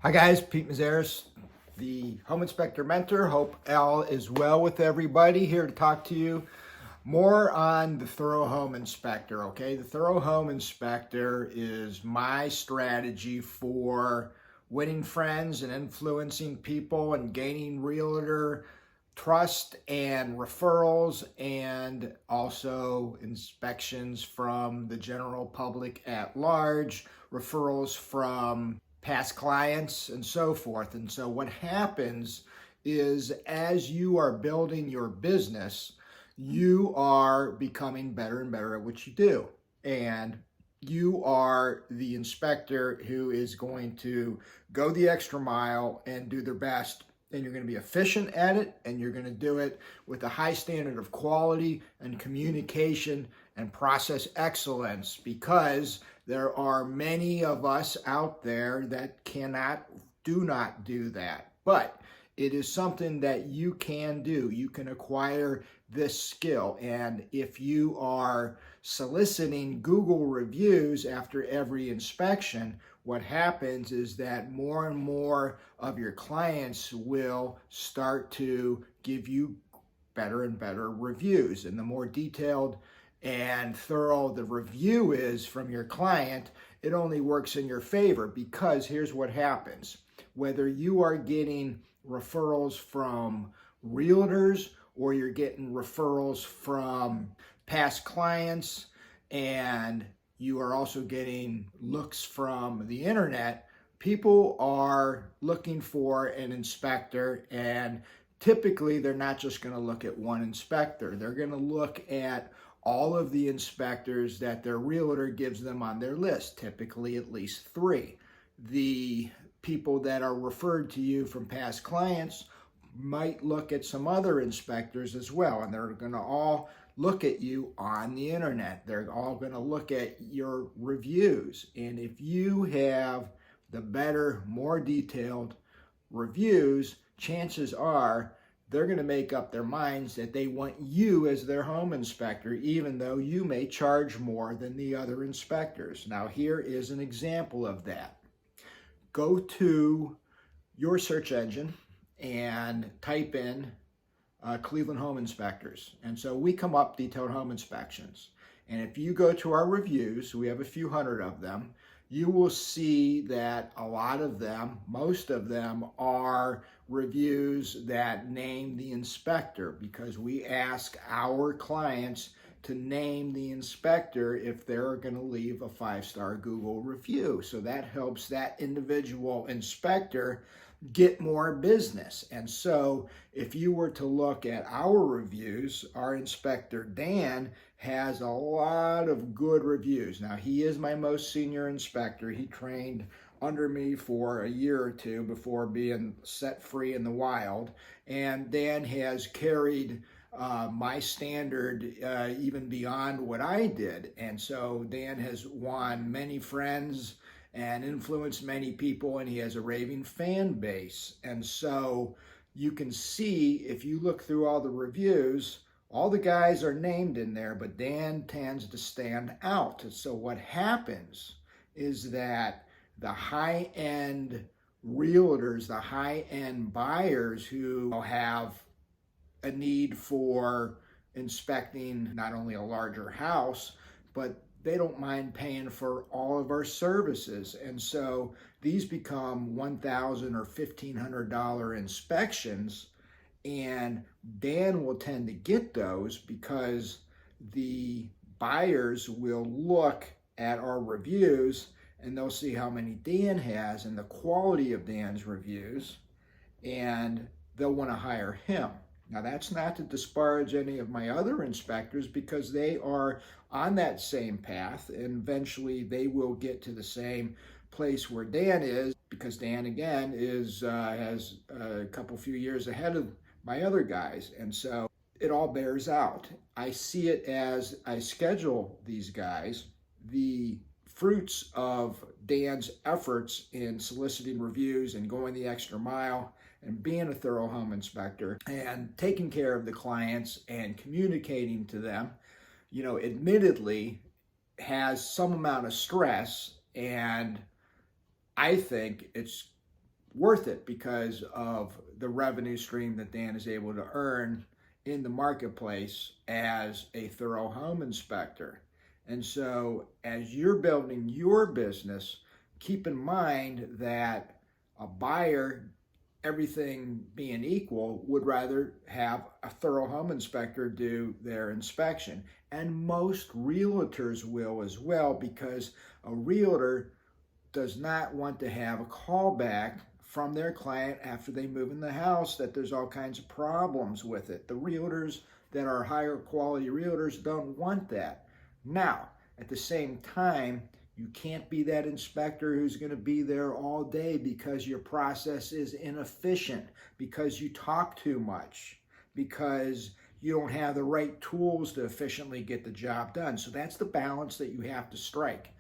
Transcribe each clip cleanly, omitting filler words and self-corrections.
Hi guys, Pete Mazaris, the Home Inspector Mentor. Hope all is well with everybody. Here to talk to you more on the Thorough Home Inspector, okay? The Thorough Home Inspector is my strategy for winning friends and influencing people and gaining realtor trust and referrals, and also inspections from the general public at large, referrals from past clients, and so forth. And so what happens is, as you are building your business, you are becoming better and better at what you do. And you are the inspector who is going to go the extra mile and do their best. And you're going to be efficient at it, and you're going to do it with a high standard of quality and communication and process excellence, because there are many of us out there that do not do that. But it is something that you can do. You can acquire this skill. And if you are soliciting Google reviews after every inspection, what happens is that more and more of your clients will start to give you better and better reviews. And the more detailed and thorough the review is from your client, it only works in your favor, because here's what happens. Whether you are getting referrals from realtors or you're getting referrals from past clients, and you are also getting looks from the internet, people are looking for an inspector, and typically they're not just going to look at one inspector. They're going to look at all of the inspectors that their realtor gives them on their list, typically at least 3. The people that are referred to you from past clients might look at some other inspectors as well, and they're going to all look at you on the internet. They're all going to look at your reviews. And if you have the better, more detailed reviews, chances are they're going to make up their minds that they want you as their home inspector, even though you may charge more than the other inspectors. Now, here is an example of that. Go to your search engine and type in Cleveland Home Inspectors. And so we come up detailed home inspections. And if you go to our reviews, we have a few hundred of them, you will see that a lot of them, most of them, are reviews that name the inspector, because we ask our clients to name the inspector if they're going to leave a 5-star Google review. So that helps that individual inspector get more business. And so if you were to look at our reviews, our inspector Dan has a lot of good reviews. Now, he is my most senior inspector. He trained under me for a year or two before being set free in the wild. And Dan has carried my standard even beyond what I did. And so Dan has won many friends and influenced many people, and he has a raving fan base. And so you can see, if you look through all the reviews, all the guys are named in there, but Dan tends to stand out. So what happens is that the high-end realtors, the high-end buyers who have a need for inspecting not only a larger house, but they don't mind paying for all of our services. And so these become $1,000 or $1,500 inspections, and Dan will tend to get those because the buyers will look at our reviews and they'll see how many Dan has and the quality of Dan's reviews, and they'll want to hire him. Now, that's not to disparage any of my other inspectors, because they are on that same path, and eventually they will get to the same place where Dan is, because Dan, again, has a few years ahead of my other guys. And so it all bears out. I see it as I schedule these guys, the fruits of Dan's efforts in soliciting reviews and going the extra mile and being a thorough home inspector and taking care of the clients and communicating to them, admittedly has some amount of stress. And I think it's worth it because of the revenue stream that Dan is able to earn in the marketplace as a thorough home inspector. And so as you're building your business, keep in mind that a buyer, everything being equal, would rather have a thorough home inspector do their inspection. And most realtors will as well, because a realtor does not want to have a callback from their client after they move in the house that there's all kinds of problems with it. The realtors that are higher quality realtors don't want that. Now, at the same time, you can't be that inspector who's going to be there all day because your process is inefficient, because you talk too much, because you don't have the right tools to efficiently get the job done. So that's the balance that you have to strike.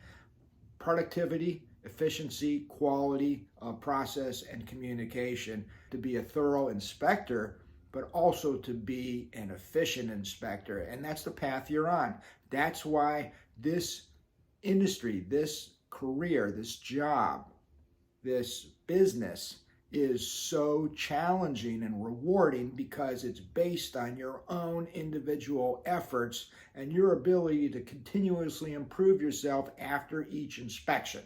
Productivity, efficiency, quality of process, and communication to be a thorough inspector, but also to be an efficient inspector. And that's the path you're on. That's why this industry, this career, this job, this business is so challenging and rewarding, because it's based on your own individual efforts and your ability to continuously improve yourself after each inspection.